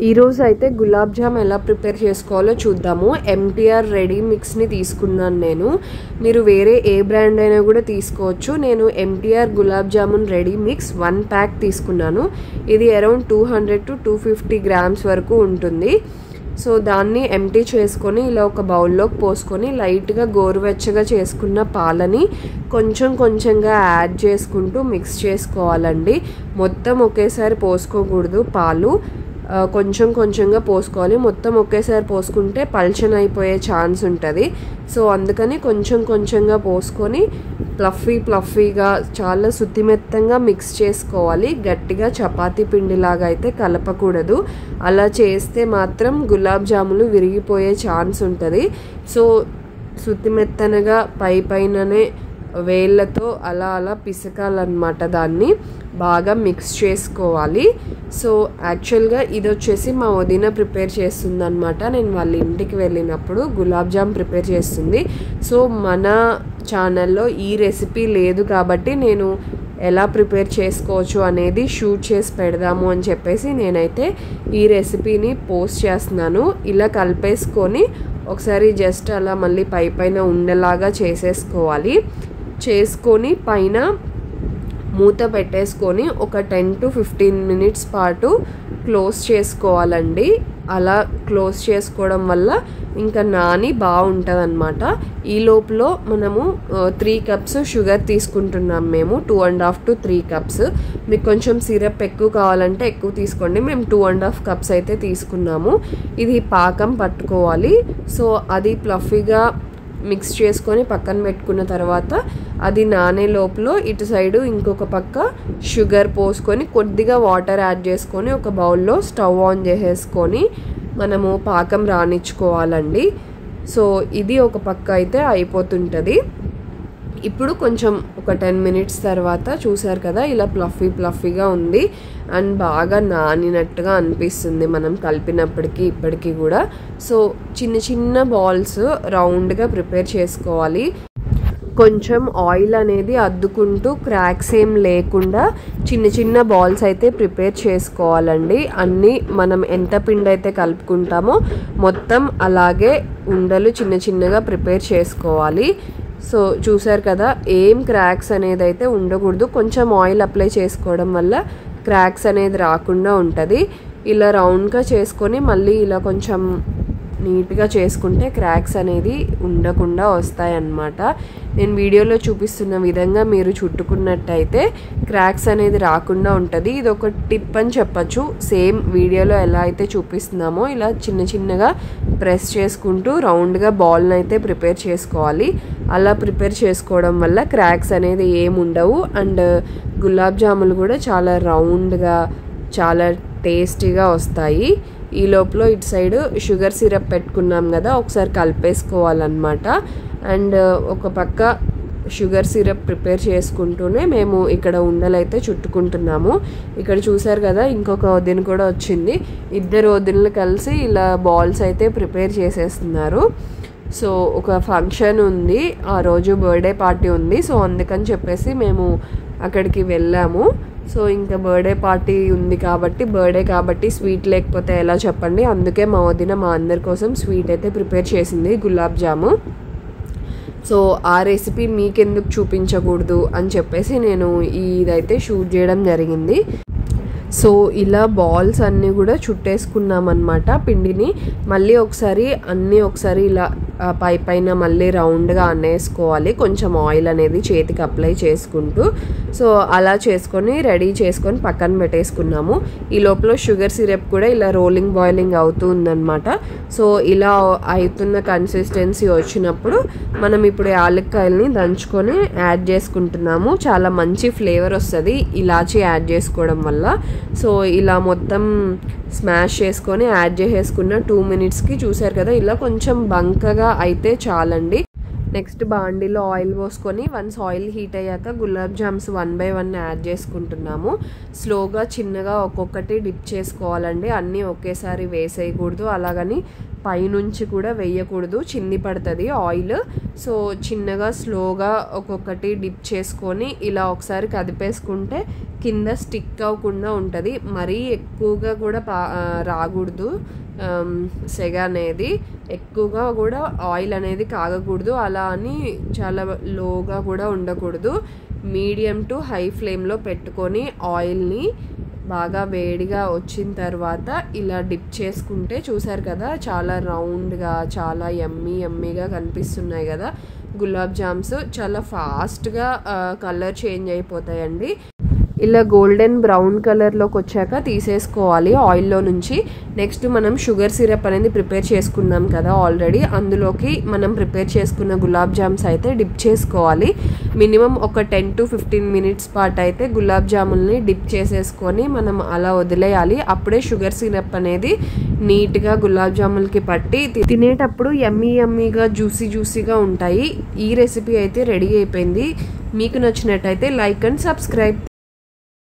ఈరోజు అయితే గులాబ్ జామ్ ఎలా ప్రిపేర్ చేసుకోవాలో చూద్దాము. ఎంటీఆర్ రెడీ మిక్స్ని తీసుకున్నాను నేను. మీరు వేరే ఏ బ్రాండ్ అయినా కూడా తీసుకోవచ్చు. నేను MTR gulab jamun ready mix 1 pack తీసుకున్నాను. ఇది అరౌండ్ 200 to 250 గ్రామ్స్ వరకు ఉంటుంది. సో దాన్ని ఎంటీ చేసుకొని ఇలా ఒక బౌల్లోకి పోసుకొని లైట్గా గోరువెచ్చగా చేసుకున్న పాలని కొంచెం కొంచెంగా యాడ్ చేసుకుంటూ మిక్స్ చేసుకోవాలండి. మొత్తం ఒకేసారి పోసుకోకూడదు, పాలు కొంచెం కొంచెంగా పోసుకోవాలి. మొత్తం ఒకేసారి పోసుకుంటే పల్చన అయిపోయే ఛాన్స్ ఉంటుంది. సో అందుకని కొంచెం కొంచెంగా పోసుకొని ప్లఫీగా చాలా శుతిమెత్తంగా మిక్స్ చేసుకోవాలి. గట్టిగా చపాతీ పిండిలాగా అయితే కలపకూడదు. అలా చేస్తే మాత్రం గులాబ్ జాములు విరిగిపోయే ఛాన్స్ ఉంటుంది. సో శుతిమెత్తనగా పైననే వేళ్ళతో అలా పిసకాలన్నమాట. దాన్ని బాగా మిక్స్ చేసుకోవాలి. సో యాక్చువల్గా ఇది వచ్చేసి మా వదిన ప్రిపేర్ చేస్తుంది అనమాట. నేను వాళ్ళ ఇంటికి వెళ్ళినప్పుడు గులాబ్ జామ్ ప్రిపేర్ చేస్తుంది. సో మన ఛానల్లో ఈ రెసిపీ లేదు కాబట్టి నేను ఎలా ప్రిపేర్ చేసుకోవచ్చు అనేది షూట్ చేసి పెడదాము అని చెప్పేసి నేనైతే ఈ రెసిపీని పోస్ట్ చేస్తున్నాను. ఇలా కలిపేసుకొని ఒకసారి జస్ట్ అలా మళ్ళీ పైన ఉండేలాగా చేసుకొని పైన మూత పెట్టేసుకొని ఒక 10 to 15 మినిట్స్ పాటు క్లోజ్ చేసుకోవాలండి. అలా క్లోజ్ చేసుకోవడం వల్ల ఇంకా నాని బాగుంటుంది అనమాట. ఈ లోపల మనము 3 కప్స్ షుగర్ తీసుకుంటున్నాం మేము. 2.5 to 3 కప్స్. మీకు కొంచెం సిరప్ ఎక్కువ కావాలంటే ఎక్కువ తీసుకోండి. మేము 2.5 కప్స్ అయితే తీసుకున్నాము. ఇది పాకం పట్టుకోవాలి. సో అది ప్లఫీగా మిక్స్ చేసుకొని పక్కన పెట్టుకున్న తర్వాత అది నానే లోపల ఇటు సైడు ఇంకొక పక్క షుగర్ పోసుకొని కొద్దిగా వాటర్ యాడ్ చేసుకొని ఒక బౌల్లో స్టవ్ ఆన్ చేసేసుకొని మనము పాకం రానిచ్చుకోవాలండి. సో ఇది ఒక పక్క అయితే అయిపోతుంటుంది. ఇప్పుడు కొంచెం ఒక 10 మినిట్స్ తర్వాత చూసారు కదా ఇలా ప్లఫీగా ఉంది అండ్ బాగా నానినట్టుగా అనిపిస్తుంది మనం కలిపినప్పటికీ ఇప్పటికీ కూడా. సో చిన్న బాల్స్ రౌండ్గా ప్రిపేర్ చేసుకోవాలి. కొంచెం ఆయిల్ అనేది అద్దుకుంటూ క్రాక్స్ ఏం లేకుండా చిన్న బాల్స్ అయితే ప్రిపేర్ చేసుకోవాలండి. అన్నీ మనం ఎంత పిండి అయితే కలుపుకుంటామో మొత్తం అలాగే ఉండలు చిన్నగా ప్రిపేర్ చేసుకోవాలి. సో చూసారు కదా ఏం క్రాక్స్ అనేది అయితే ఉండకూడదు. కొంచెం ఆయిల్ అప్లై చేసుకోవడం వల్ల క్రాక్స్ అనేది రాకుండా ఉంటుంది. ఇలా రౌండ్గా చేసుకొని మళ్ళీ ఇలా కొంచెం నీట్గా చేసుకుంటే క్రాక్స్ అనేది ఉండకుండా వస్తాయన్నమాట. నేను వీడియోలో చూపిస్తున్న విధంగా మీరు చుట్టుకున్నట్టయితే క్రాక్స్ అనేది రాకుండా ఉంటుంది. ఇది ఒక టిప్ అని చెప్పచ్చు. సేమ్ వీడియోలో ఎలా అయితే చూపిస్తున్నామో ఇలా చిన్నగా ప్రెస్ చేసుకుంటూ రౌండ్గా బాల్ని అయితే ప్రిపేర్ చేసుకోవాలి. అలా ప్రిపేర్ చేసుకోవడం వల్ల క్రాక్స్ అనేది ఏమి ఉండవు అండ్ గులాబ్ జాములు కూడా చాలా రౌండ్గా చాలా టేస్టీగా వస్తాయి. ఈ లోపల ఇటు సైడ్ షుగర్ సిరప్ పెట్టుకున్నాం కదా, ఒకసారి కలిపేసుకోవాలన్నమాట. అండ్ ఒక పక్క షుగర్ సిరప్ ప్రిపేర్ చేసుకుంటూనే మేము ఇక్కడ ఉండలైతే చుట్టుకుంటున్నాము. ఇక్కడ చూసారు కదా ఇంకొక వదిన కూడా వచ్చింది. 2 వదినలు కలిసి ఇలా బాల్స్ అయితే ప్రిపేర్ చేసేస్తున్నారు. సో ఒక ఫంక్షన్ ఉంది, ఆ రోజు బర్త్డే పార్టీ ఉంది. సో అందుకని చెప్పేసి మేము అక్కడికి వెళ్ళాము. సో ఇంకా బర్త్డే పార్టీ ఉంది కాబట్టి స్వీట్ లేకపోతే ఎలా చెప్పండి. అందుకే మా వదిన మా అందరి కోసం స్వీట్ అయితే ప్రిపేర్ చేసింది, గులాబ్ జాము. సో ఆ రెసిపీ మీకెందుకు చూపించకూడదు అని చెప్పేసి నేను ఇదైతే షూట్ చేయడం జరిగింది. సో ఇలా బాల్స్ అన్నీ కూడా చుట్టేసుకున్నాం అన్నమాట పిండిని. మళ్ళీ ఒకసారి ఇలా పైన మళ్ళీ రౌండ్గా అనేసుకోవాలి. కొంచెం ఆయిల్ అనేది చేతికి అప్లై చేసుకుంటూ. సో అలా చేసుకొని రెడీ చేసుకొని పక్కన పెట్టేసుకున్నాము. ఈ లోపల షుగర్ సిరప్ కూడా ఇలా బాయిలింగ్ అవుతూ ఉందన్నమాట. సో ఇలా అవుతున్న కన్సిస్టెన్సీ వచ్చినప్పుడు మనం ఇప్పుడు యాలక్కాయలని దంచుకొని యాడ్ చేసుకుంటున్నాము. చాలా మంచి ఫ్లేవర్ వస్తుంది ఇలాచీ యాడ్ చేసుకోవడం వల్ల. సో ఇలా మొత్తం స్మాష్ చేసుకొని యాడ్ చేసేసుకున్న 2 మినిట్స్కి చూసారు కదా ఇలా కొంచెం బంకగా అయితే చాలండి. నెక్స్ట్ బాండీలో ఆయిల్ పోసుకొని వన్స్ ఆయిల్ హీట్ అయ్యాక గులాబ్ జామ్స్ 1 by 1 యాడ్ చేసుకుంటున్నాము. స్లోగా చిన్నగా ఒక్కొక్కటి డిప్ చేసుకోవాలండి. అన్నీ ఒకేసారి వేసేయకూడదు. అలాగని పైనుంచి కూడా వేయకూడదు, చిన్ని పడుతుంది ఆయిల్. సో చిన్నగా స్లోగా ఒక్కొక్కటి డిప్ చేసుకొని ఇలా ఒకసారి కదిపేసుకుంటే కింద స్టిక్ అవ్వకుండా ఉంటుంది. మరీ ఎక్కువగా కూడా రాకూడదు సెగ అనేది, ఎక్కువగా కూడా ఆయిల్ అనేది కాగకూడదు, అలా అని చాలా లోగా కూడా ఉండకూడదు. మీడియం టు హై ఫ్లేమ్లో పెట్టుకొని ఆయిల్ని బాగా వేడిగా వచ్చిన తర్వాత ఇలా డిప్ చేసుకుంటే చూసారు కదా చాలా రౌండ్గా చాలా యమ్మీగా కనిపిస్తున్నాయి కదా గులాబ్ జామ్స్. చాలా ఫాస్ట్గా కలర్ చేంజ్ అయిపోతాయండి. ఇలా గోల్డెన్ బ్రౌన్ కలర్లోకి వచ్చాక తీసేసుకోవాలి ఆయిల్లో నుంచి. నెక్స్ట్ మనం షుగర్ సిరప్ అనేది ప్రిపేర్ చేసుకున్నాం కదా ఆల్రెడీ, అందులోకి మనం ప్రిపేర్ చేసుకున్న గులాబ్ జామ్స్ అయితే డిప్ చేసుకోవాలి. మినిమం ఒక 10 to 15 minutes పాటు అయితే గులాబ్ జాముల్ని డిప్ చేసేసుకొని మనం అలా వదిలేయాలి. అప్పుడే షుగర్ సిరప్ అనేది నీట్గా గులాబ్ జాములకి పట్టి తినేటప్పుడు యమ్మీగా జ్యూసీగా ఉంటాయి. ఈ రెసిపీ అయితే రెడీ అయిపోయింది. మీకు నచ్చినట్టయితే లైక్ అండ్ సబ్స్క్రైబ్.